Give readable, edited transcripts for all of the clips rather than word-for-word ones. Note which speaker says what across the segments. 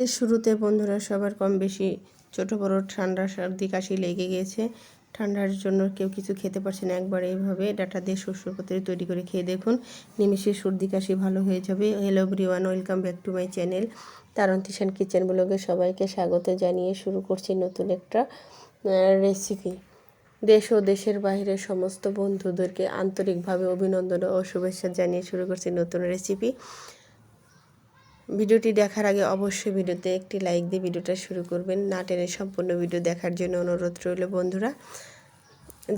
Speaker 1: এর শুরুতে বন্ধুরা সবার কম বেশি ছোটো বড়ো ঠান্ডা সর্দি কাশি লেগে গিয়েছে। ঠান্ডার জন্য কেউ কিছু খেতে পারছে না। একবার এইভাবে ডাঁটা দিয়ে শস্যর পাতুরি তৈরি করে খেয়ে দেখুন, নিমিষে সর্দি কাশি ভালো হয়ে যাবে। Hello everyone, welcome back to my channel তারন্তিশান কিচেন ব্লগে সবাইকে স্বাগত জানিয়ে শুরু করছি নতুন একটা রেসিপি। দেশ ও দেশের বাইরে সমস্ত বন্ধুদেরকে আন্তরিকভাবে অভিনন্দন ও শুভেচ্ছা জানিয়ে শুরু করছি নতুন রেসিপি। ভিডিওটি দেখার আগে অবশ্যই ভিডিওতে একটি লাইক দিয়ে ভিডিওটা শুরু করবেন। না টেনে সম্পূর্ণ ভিডিও দেখার জন্য অনুরোধ রইল বন্ধুরা।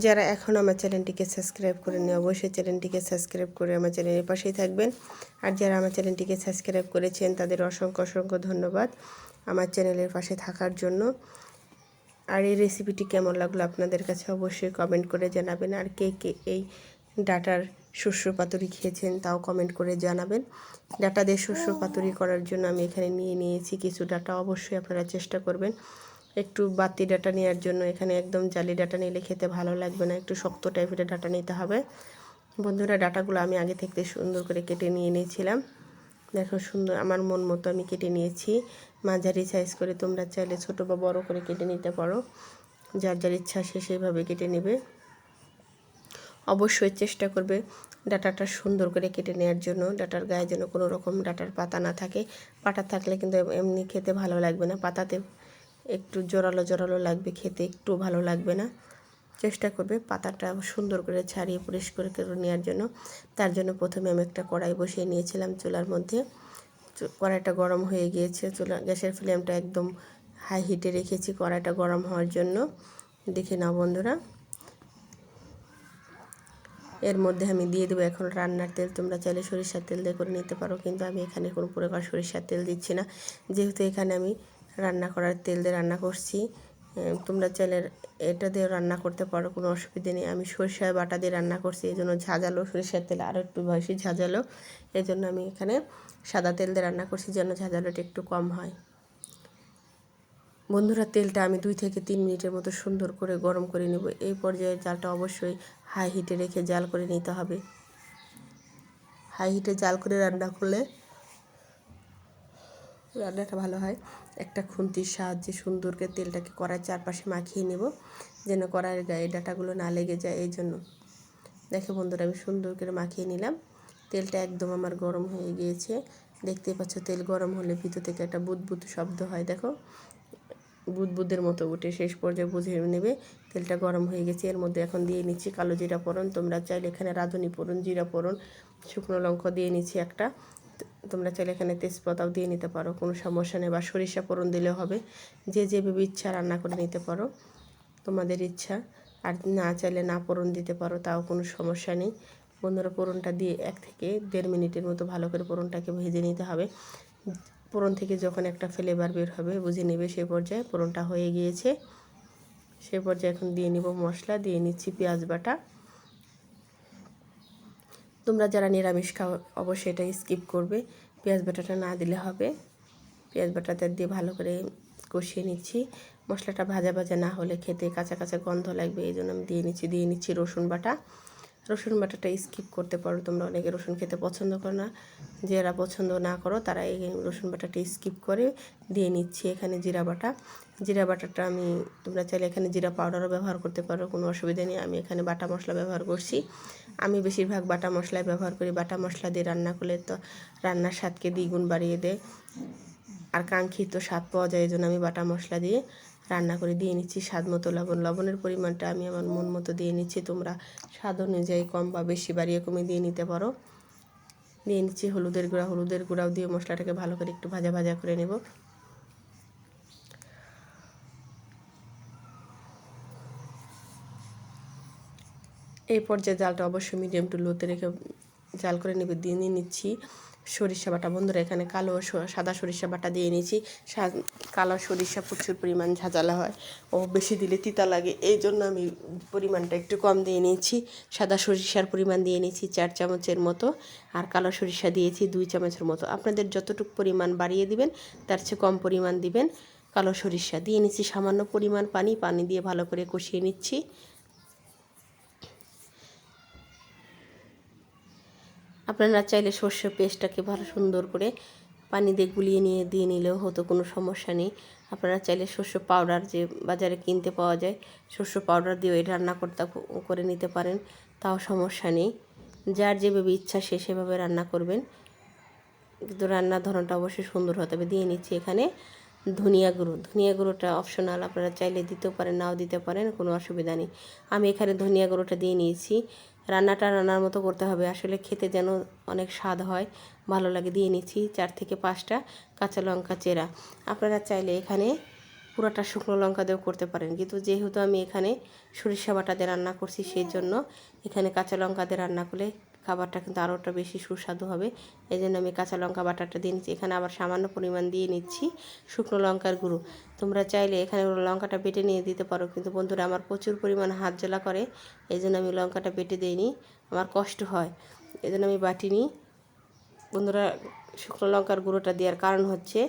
Speaker 1: যারা এখন আমার চ্যানেলটিকে সাবস্ক্রাইব করেনি অবশ্যই চ্যানেলটিকে সাবস্ক্রাইব করে আমার চ্যানেলের পাশেই থাকবেন। আর যারা আমার চ্যানেলটিকে সাবস্ক্রাইব করেছেন তাদের অসংখ্য অসংখ্য ধন্যবাদ আমার চ্যানেলের পাশে থাকার জন্য। আর এই রেসিপিটি কেমন লাগলো আপনাদের কাছে অবশ্যই কমেন্ট করে জানাবেন। আর কে কে এই ডাঁটার শস্য পাতুরি খেয়েছেন তাও কমেন্ট করে জানাবেন। ডাঁটা দিয়ে শস্য পাতুরি করার জন্য আমি এখানে নিয়েছি কিছু ডাঁটা। অবশ্যই আপনারা চেষ্টা করবেন একটু বাতি ডাঁটা নেওয়ার জন্য। এখানে একদম জালি ডাঁটা নিলে খেতে ভালো লাগবে না, একটু শক্ত টাইপের ডাঁটা নিতে হবে। বন্ধুরা, ডাঁটাগুলো আমি আগে থেকে সুন্দর করে কেটে নিয়ে নিয়েছিলাম। দেখো সুন্দর আমার মন মতো আমি কেটে নিয়েছি। মাঝারি সাইজ করে, তোমরা চাইলে ছোটো বা বড়ো করে কেটে নিতে পারো, যার যার ইচ্ছা সে সেইভাবে কেটে নেবে। অবশ্যই চেষ্টা করবে ডাঁটাটা সুন্দর করে কেটে নেওয়ার জন্য। ডাঁটার গায়ে যেন কোনো রকম ডাঁটার পাতা না থাকে। পাতা থাকলে কিন্তু এমনি খেতে ভালো লাগবে না, পাতাতে একটু জোরালো জোরালো লাগবে, খেতে একটু ভালো লাগবে না। চেষ্টা করবে পাতাটা সুন্দর করে ছাড়িয়ে পরিষ্কার করে নেওয়ার জন্য। তার জন্য প্রথমে আমি একটা কড়াই বসিয়ে নিয়েছিলাম চুলার মধ্যে। কড়াইটা গরম হয়ে গিয়েছে। গ্যাসের ফ্লেমটা একদম হাই হিটে রেখেছি কড়াইটা গরম হওয়ার জন্য। দেখে নাও বন্ধুরা, এর মধ্যে আমি দিয়ে দেবো এখন রান্নার তেল। তোমরা চাইলে সরিষার তেল দিয়ে করে নিতে পারো, কিন্তু আমি এখানে কোনো প্রকার সরিষার তেল দিচ্ছি না, যেহেতু এখানে আমি রান্না করার তেল দিয়ে রান্না করছি। তোমরা চাইলে এটা দিয়ে রান্না করতে পারো, কোনো অসুবিধা নেই। আমি সরিষা বাটা দিয়ে রান্না করছি, এই জন্য ঝাঁঝালো, সরিষার তেল আরও একটু বেশি ঝাঁঝালো। এই জন্য আমি এখানে সাদা তেল দিয়ে রান্না করছি, যেন ঝাঁঝালোটা একটু কম হয়। বন্ধুরা, তেলটা আমি 2 থেকে 3 মিনিটের মতো সুন্দর করে গরম করে নেব। এই পর্যায়ে জালটা অবশ্যই হাই হিটে রেখে জাল করে নিতে হবে। হাই হিটে জাল করে রান্না করলে রান্নাটা ভালো হয়। একটা খুন্তির সাহায্যে সুন্দর করে তেলটাকে কড়াইয়ের চারপাশে মাখিয়ে নেব, যেন কড়াইয়ের গায়ে ডাঁটাগুলো না লেগে যায়। এই জন্য দেখো বন্ধুরা, আমি সুন্দর করে মাখিয়ে নিলাম। তেলটা একদম আমার গরম হয়ে গিয়েছে। দেখতেই পাচ্ছ তেল গরম হলে ভিতর থেকে একটা বুদবুদ শব্দ হয়, দেখো বুদবুদের মতো উঠে। শেষ পর্যায়ে বুঝে নেবে তেলটা গরম হয়ে গেছে। এর মধ্যে এখন দিয়ে নিচ্ছি কালো জিরা ফোড়ন। তোমরা চাইলে এখানে রাঁধুনি ফোড়ন, জিরা ফোড়ন, শুকনো লঙ্কা দিয়ে নিচ্ছি একটা। তোমরা চাইলে এখানে তেজপাতাও দিয়ে নিতে পারো, কোনো সমস্যা নেই, বা সরিষা ফোড়ন দিলেও হবে। যে যেভাবে ইচ্ছা রান্না করে নিতে পারো, তোমাদের ইচ্ছা। আর না চাইলে না ফোড়ন দিতে পারো, তাও কোনো সমস্যা নেই। বন্ধুরা, ফোড়নটা দিয়ে 1 থেকে 1.5 মিনিটের মতো ভালো করে ফোড়নটাকে ভেজে নিতে হবে। ফোড়ন থেকে যখন একটা ফ্লেভার বের হবে বুঝে নেবে সে পর্যায়ে ফোড়নটা হয়ে গিয়েছে। সে পর্যায়ে এখন দিয়ে নিব মশলা। দিয়ে নিচ্ছি পেঁয়াজ বাটা। তোমরা যারা নিরামিষ খাও অবশ্যই এটা স্কিপ করবে, পেঁয়াজ বাটাটা না দিলে হবে। পেঁয়াজ বাটাটা দিয়ে ভালো করে কষিয়ে নিচ্ছি। মশলাটা ভাজা ভাজা না হলে খেতে কাঁচা কাঁচা গন্ধ লাগবে, এই জন্য আমি দিয়ে নিচ্ছি রসুন বাটা। রসুন বাটাটা স্কিপ করতে পারো, তোমরা অনেকে রসুন খেতে পছন্দ করো না। যারা পছন্দ না করো তারা এই রসুন বাটাটা স্কিপ করে দিয়ে নিচ্ছি এখানে জিরা বাটা। জিরা বাটাটা আমি, তোমরা চাইলে এখানে জিরা পাউডারও ব্যবহার করতে পারো, কোনো অসুবিধা নেই। আমি এখানে বাটা মশলা ব্যবহার করছি। আমি বেশিরভাগ বাটা মশলাই ব্যবহার করি। বাটা মশলা দিয়ে রান্না করলে তো রান্নার স্বাদকে দ্বিগুণ বাড়িয়ে দেয়, আর কাঙ্ক্ষিত স্বাদ পাওয়া যায়। এই জন্য আমি বাটা মশলা দিয়ে রান্না করে দিয়ে নিচ্ছি স্বাদ মতো লবণ। লবণের পরিমাণটা আমি আমার মন মতো দিয়ে নিচ্ছি, তোমরা স্বাদ অনুযায়ী কম বা বেশি বাড়িয়ে কমে দিয়ে নিতে পারো। দিয়ে নিচ্ছি হলুদের গুঁড়া। হলুদের গুঁড়াও দিয়ে মশলাটাকে ভালো করে একটু ভাজা ভাজা করে নেব। এই পর্যায়ে জালটা অবশ্যই মিডিয়াম টু লোতে রেখে জাল করে নেবে। দিয়ে নিচ্ছি সরিষা বাটা। বন্ধুরা, এখানে কালো সাদা সরিষা বাটা দিয়ে নিয়েছি। কালো সরিষা প্রচুর পরিমাণ ঝাঁঝালো হয় ও বেশি দিলে তিতা লাগে, এই জন্য আমি পরিমাণটা একটু কম দিয়ে নিয়েছি। সাদা সরিষার পরিমাণ দিয়ে নিয়েছি 4 চামচের মতো, আর কালো সরিষা দিয়েছি 2 চামচের মতো। আপনাদের যতটুকু পরিমাণ বাড়িয়ে দিবেন তার চেয়ে কম পরিমাণ দিবেন। কালো সরিষা দিয়ে নিচ্ছি সামান্য পরিমাণ পানি দিয়ে ভালো করে কষিয়ে নিচ্ছি। আপনারা চাইলে সর্ষে পেস্টটাকে ভালো সুন্দর করে পানি দিয়ে গুলিয়ে দিয়ে নিলেও হতো, কোনো সমস্যা নেই। আপনারা চাইলে শস্য পাউডার যে বাজারে কিনতে পাওয়া যায়, শস্য পাউডার দিয়েও এটা রান্না করে নিতে পারেন, তাও সমস্যা নেই। যার যেভাবে ইচ্ছা সে সেভাবে রান্না করবেন, কিন্তু রান্নার ধরনটা অবশ্যই সুন্দর হতে হবে। দিয়ে নিচ্ছি এখানে ধনিয়া গুঁড়ো। ধনিয়া গুঁড়োটা অপশনাল, আপনারা চাইলে দিতেও পারেন, নাও দিতে পারেন, কোনো অসুবিধা নেই। আমি এখানে ধনিয়া গুঁড়োটা দিয়ে নিয়েছি। রান্নাটা রান্নার মতো করতে হবে, আসলে খেতে যেন অনেক স্বাদ হয়, ভালো লাগে। দিয়ে নিচ্ছি 4 থেকে 5টা কাঁচা লঙ্কা চেরা। আপনারা চাইলে এখানে পুরোটা শুকনো লঙ্কা দিয়েও করতে পারেন, কিন্তু যেহেতু আমি এখানে সরিষা বাটা দিয়ে রান্না করছি, সেই জন্য এখানে কাঁচা লঙ্কা দিয়ে রান্না করলে খাবারটা কিন্তু আরোটা বেশি সুস্বাদু হবে। এই জন্য আমি কাঁচা লঙ্কা বাটাটা দিয়ে নিচ্ছি। এখানে আবার সামান্য পরিমাণ দিয়ে নিচ্ছি শুকনো লঙ্কার গুঁড়ো। তোমরা চাইলে এখানে লঙ্কাটা বেটে নিয়ে দিতে পারো, কিন্তু বন্ধুরা আমার প্রচুর পরিমাণ হাত জ্বালা করে, এই জন্য আমি লঙ্কাটা বেটে দিইনি, আমার কষ্ট হয়, এই জন্য আমি বাটিনি। বন্ধুরা শুকনো লঙ্কার গুঁড়োটা দেওয়ার কারণ হচ্ছে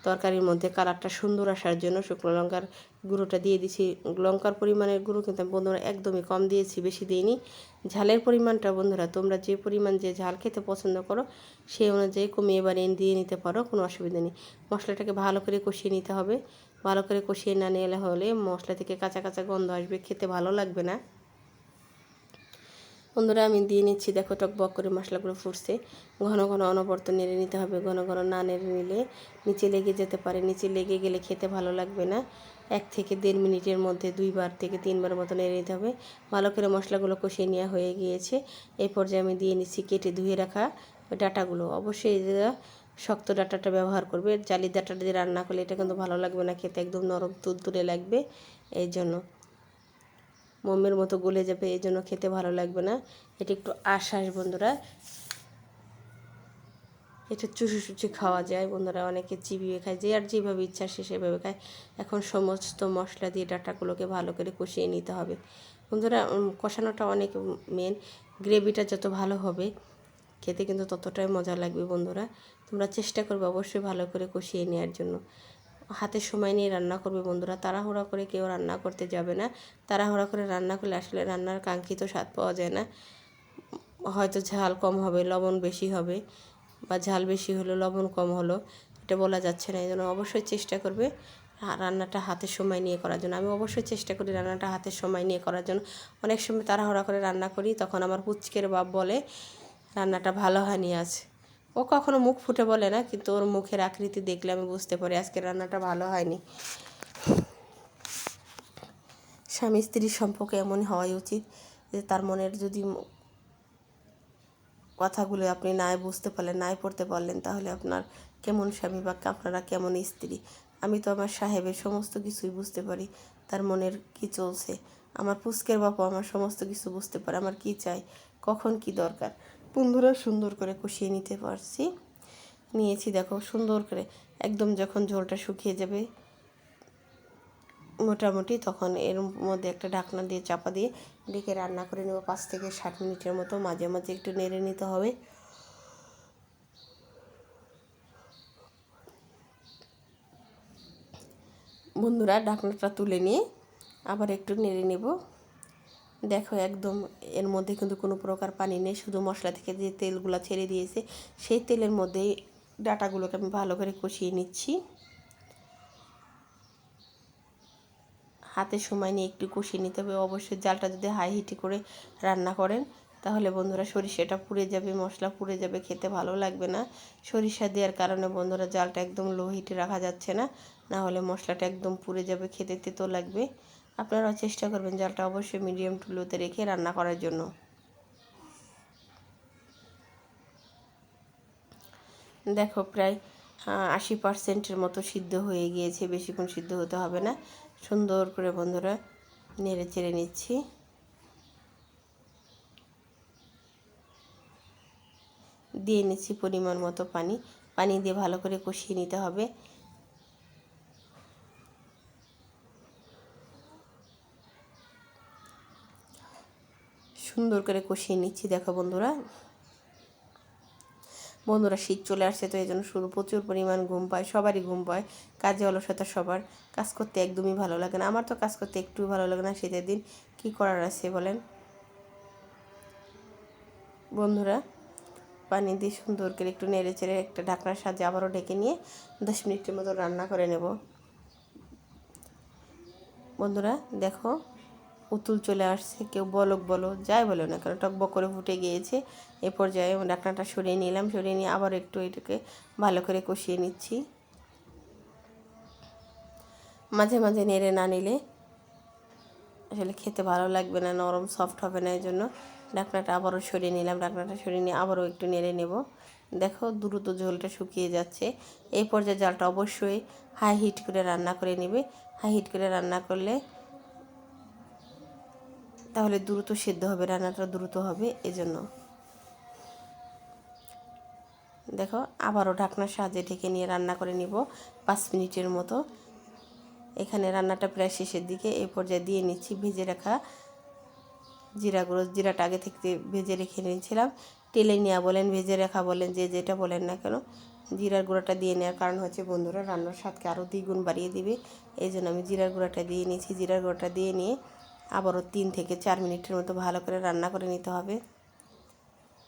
Speaker 1: তরকারির মধ্যে কালারটা সুন্দর আসার জন্য শুকনো লঙ্কার গুঁড়োটা দিয়ে দিছি। লঙ্কার পরিমাণের গুঁড়ো কিন্তু বন্ধুরা একদমই কম দিয়েছি, বেশি দিইনি। ঝালের পরিমাণটা বন্ধুরা তোমরা যে পরিমাণ যে ঝাল খেতে পছন্দ করো সেই অনুযায়ী কমিয়ে বাড়িয়ে দিয়ে নিতে পারো, কোনো অসুবিধা নেই। মশলাটাকে ভালো করে কষিয়ে নিতে হবে। ভালো করে কষিয়ে না নিলে হলে মশলা থেকে কাঁচা কাঁচা গন্ধ আসবে, খেতে ভালো লাগবে না। বন্ধুরা আমি দিয়ে নিচ্ছি, দেখো টকবক করে মশলাগুলো ফুটছে। ঘন ঘন অনবরত নেড়ে নিতে হবে, ঘন ঘন না নেড়ে নিলে নিচে লেগে যেতে পারে, নিচে লেগে গেলে খেতে ভালো লাগবে না। 1 থেকে 1.5 মিনিটের মধ্যে 2বার থেকে 3বার মতো নেড়ে নিতে হবে। ভালো করে মশলাগুলো কষিয়ে নেওয়া হয়ে গিয়েছে। এই পর্যায়ে আমি দিয়ে নিচ্ছি কেটে ধুয়ে রাখা ডাঁটাগুলো। অবশ্যই শক্ত ডাঁটাটা ব্যবহার করবে, জালি ডাঁটাটা দিয়ে রান্না করলে এটা কিন্তু ভালো লাগবে না, খেতে একদম নরম তুলতুলে লাগবে, এই জন্য মোমের মতো গলে যাবে, এই জন্য খেতে ভালো লাগবে না। এটা একটু আশ্বাস বন্ধুরা, এটা চুষি খাওয়া যায় বন্ধুরা, অনেকে চিবিয়ে খায়, যে আর যেভাবে ইচ্ছা সে সেভাবে খায়। এখন সমস্ত মশলা দিয়ে ডাঁটাগুলোকে ভালো করে কষিয়ে নিতে হবে বন্ধুরা। কষানোটা অনেক মেন, গ্রেভিটা যত ভালো হবে খেতে কিন্তু ততটাই মজা লাগবে বন্ধুরা। তোমরা চেষ্টা করবে অবশ্যই ভালো করে কষিয়ে নেওয়ার জন্য। হাতে সময় নিয়ে রান্না করবে বন্ধুরা, তাড়াহুড়া করে কেউ রান্না করতে যাবে না। তাড়াহুড়া করে রান্না করলে আসলে রান্নার কাঙ্ক্ষিত স্বাদ পাওয়া যায় না। হয়তো ঝাল কম হবে, লবণ বেশি হবে, বা ঝাল বেশি হলো লবণ কম হলো, এটা বলা যাচ্ছে না। এই জন্য অবশ্যই চেষ্টা করবে রান্নাটা হাতে সময় নিয়ে করার জন্য। আমি অবশ্যই চেষ্টা করি রান্নাটা হাতে সময় নিয়ে করার জন্য। অনেক সময় তাড়াহুড়া করে রান্না করি, তখন আমার পুচকের বাপ বলে রান্নাটা ভালো হয়নি আজ। ও কখনো মুখ ফুটে বলে না, কিন্তু ওর মুখের আকৃতি দেখলে আমি বুঝতে পারি আজকে রান্নাটা ভালো হয়নি। স্বামী স্ত্রীর সম্পর্ক এমনই হওয়াই উচিত যে তার মনের যদি কথাগুলো আপনি নাই বুঝতে পারলেন, নাই পড়তে পারলেন, তাহলে আপনার কেমন স্বামী বা আপনারা কেমন স্ত্রী। আমি তো আমার সাহেবের সমস্ত কিছুই বুঝতে পারি, তার মনের কি চলছে। আমার পুচকের বাবা আমার সমস্ত কিছু বুঝতে পারে, আমার কি চাই, কখন কি দরকার। বন্ধুরা সুন্দর করে কষিয়ে নিতে পারছি, নিয়েছি দেখো সুন্দর করে। একদম যখন ঝোলটা শুকিয়ে যাবে মোটামুটি, তখন এর মধ্যে একটা ঢাকনা দিয়ে চাপা দিয়ে ঢেকে রান্না করে নেব 5 থেকে 7 মিনিটের মতো। মাঝে মাঝে একটু নেড়ে নিতে হবে। বন্ধুরা ঢাকনাটা তুলে নিয়ে আবার একটু নেড়ে নেব। দেখো একদম এর মধ্যে কিন্তু কোনো প্রকার পানি নেই, শুধু মশলা থেকে যে তেলগুলো ছেড়ে দিয়েছে সেই তেলের মধ্যেই ডাঁটাগুলোকে আমি ভালো করে কষিয়ে নিচ্ছি। হাতে সময় নিয়ে একটু কষিয়ে নিতে হবে। অবশ্যই জালটা যদি হাই হিটে করে রান্না করেন তাহলে বন্ধুরা সরিষাটা পুড়ে যাবে, মশলা পুড়ে যাবে, খেতে ভালো লাগবে না। সরিষা দেওয়ার কারণে বন্ধুরা জালটা একদম লো হিটে রাখা যাচ্ছে না, না হলে মশলাটা একদম পুড়ে যাবে, খেতে তেতো লাগবে। আপনারাও চেষ্টা করবেন জালটা অবশ্যই মিডিয়াম টু লোতে রেখে রান্না করার জন্য। দেখো প্রায় 80% মতো সিদ্ধ হয়ে গিয়েছে, বেশিক্ষণ সিদ্ধ হতে হবে না। সুন্দর করে বন্ধুরা নেড়ে চেড়ে নিচ্ছি। দিয়ে নিচ্ছি পরিমাণ মতো পানি, পানি দিয়ে ভালো করে কষিয়ে নিতে হবে। সুন্দর করে কষিয়ে নিচ্ছি। দেখো বন্ধুরা শীত চলে আসছে, তো এই জন্য শুরু প্রচুর পরিমাণ ঘুম পায়, সবারই ঘুম পায়, কাজে অলসতা সবার, কাজ করতে একদমই ভালো লাগে না। আমার তো কাজ করতে একটু ভালো লাগে না শীতের দিন, কী করার আছে বলেন বন্ধুরা। পানি দিয়ে সুন্দর করে একটু নেড়ে চেড়ে একটা ঢাকনার সাহায্যে আবারও ঢেকে নিয়ে 10 মিনিটের মতো রান্না করে নেব। বন্ধুরা দেখো উতুল চলে আসছে, কেউ বলক বলো যাই বলো না কেন টকবক করে ফুটে গিয়েছে। এ পর্যায়ে ঢাকনাটা সরিয়ে নিলাম, সরিয়ে নিয়ে আবার একটু এটাকে ভালো করে কষিয়ে নিচ্ছি। মাঝে মাঝে নেড়ে না নিলে আসলে খেতে ভালো লাগবে না, নরম সফট হবে না। এই জন্য ঢাকনাটা আবারও সরিয়ে নিলাম, ঢাকনাটা সরিয়ে নিয়ে আবারও একটু নেড়ে নেব। দেখো দ্রুত ঝোলটা শুকিয়ে যাচ্ছে। এই পর্যায়ে জালটা অবশ্যই হাই হিট করে রান্না করে নেবে। হাই হিট করে রান্না করলে তাহলে দ্রুত সিদ্ধ হবে, রান্নাটা দ্রুত হবে। এজন্য দেখো আবারও ঢাকনার সাহায্যে ঢেকে নিয়ে রান্না করে নিব 5 মিনিটের মতো। এখানে রান্নাটা প্রায় শেষের দিকে। এই পর্যায়ে দিয়ে নিচ্ছি ভেজে রাখা জিরা গুঁড়ো। জিরাটা আগে থেকে ভেজে রেখে নিয়েছিলাম, টেলে নেওয়া বলেন ভেজে রাখা বলেন, যে যেটা বলেন না কেন। জিরার গুঁড়োটা দিয়ে নেওয়ার কারণ হচ্ছে বন্ধুরা রান্নার স্বাদকে আরও দ্বিগুণ বাড়িয়ে দিবে। এই জন্য আমি জিরার গুঁড়োটা দিয়ে নিয়েছি। জিরার গুঁড়োটা দিয়ে নিয়ে আবারও 3 থেকে 4 মিনিটের মতো ভালো করে রান্না করে নিতে হবে।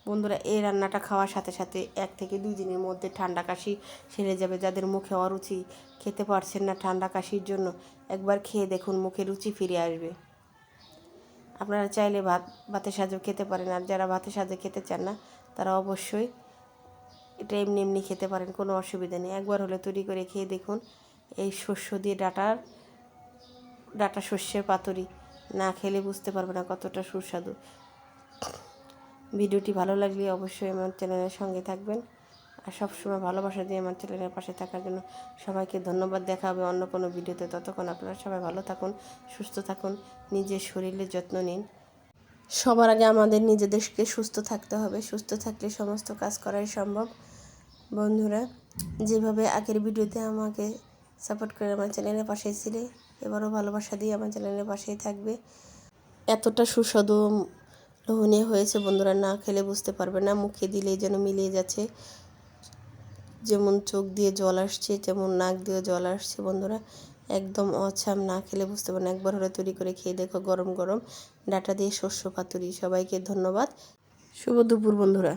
Speaker 1: বন্ধুরা এই রান্নাটা খাওয়ার সাথে সাথে 1 থেকে 2 দিনের মধ্যে ঠান্ডা কাশি সেরে যাবে। যাদের মুখে অরুচি, খেতে পারছেন না ঠান্ডা কাশির জন্য, একবার খেয়ে দেখুন মুখে রুচি ফিরে আসবে। আপনারা চাইলে ভাতের সাহায্যে খেতে পারেন, আর যারা ভাতের সাহায্যে খেতে চান না তারা অবশ্যই এটা এমনি এমনি খেতে পারেন, কোনো অসুবিধা নেই। একবার হলে তৈরি করে খেয়ে দেখুন। এই শস্য দিয়ে ডাটা শস্যের পাতুরি না খেলে বুঝতে পারবে না কতটা সুস্বাদু। ভিডিওটি ভালো লাগলে অবশ্যই আমার চ্যানেলের সঙ্গে থাকবেন, আর সবসময় ভালোবাসা দিয়ে আমার চ্যানেলের পাশে থাকার জন্য সবাইকে ধন্যবাদ। দেখা হবে অন্য কোনো ভিডিওতে। ততক্ষণ আপনারা সবাই ভালো থাকুন, সুস্থ থাকুন, নিজের শরীরের যত্ন নিন। সবার আগে আমাদের নিজেদেরকে সুস্থ থাকতে হবে, সুস্থ থাকলে সমস্ত কাজ করাই সম্ভব। বন্ধুরা যেভাবে আগের ভিডিওতে আমাকে সাপোর্ট করে আমার চ্যানেলের পাশে ছিলে, এবারও ভালোবাসা দিয়ে আমার চ্যানেলের পাশেই থাকবে। এতটা সুস্বাদু লোভনীয় হয়েছে বন্ধুরা, না খেলে বুঝতে পারবে না, মুখে দিলেই যেন মিলিয়ে যাচ্ছে। যেমন চোখ দিয়ে জল আসছে, যেমন নাক দিয়ে জল আসছে। বন্ধুরা একদম অছাম, না খেলে বুঝতে পারবে না। একবার হলে তৈরি করে খেয়ে দেখো গরম গরম ডাটা দিয়ে শস্য পাতুরি। সবাইকে ধন্যবাদ, শুভ দুপুর বন্ধুরা।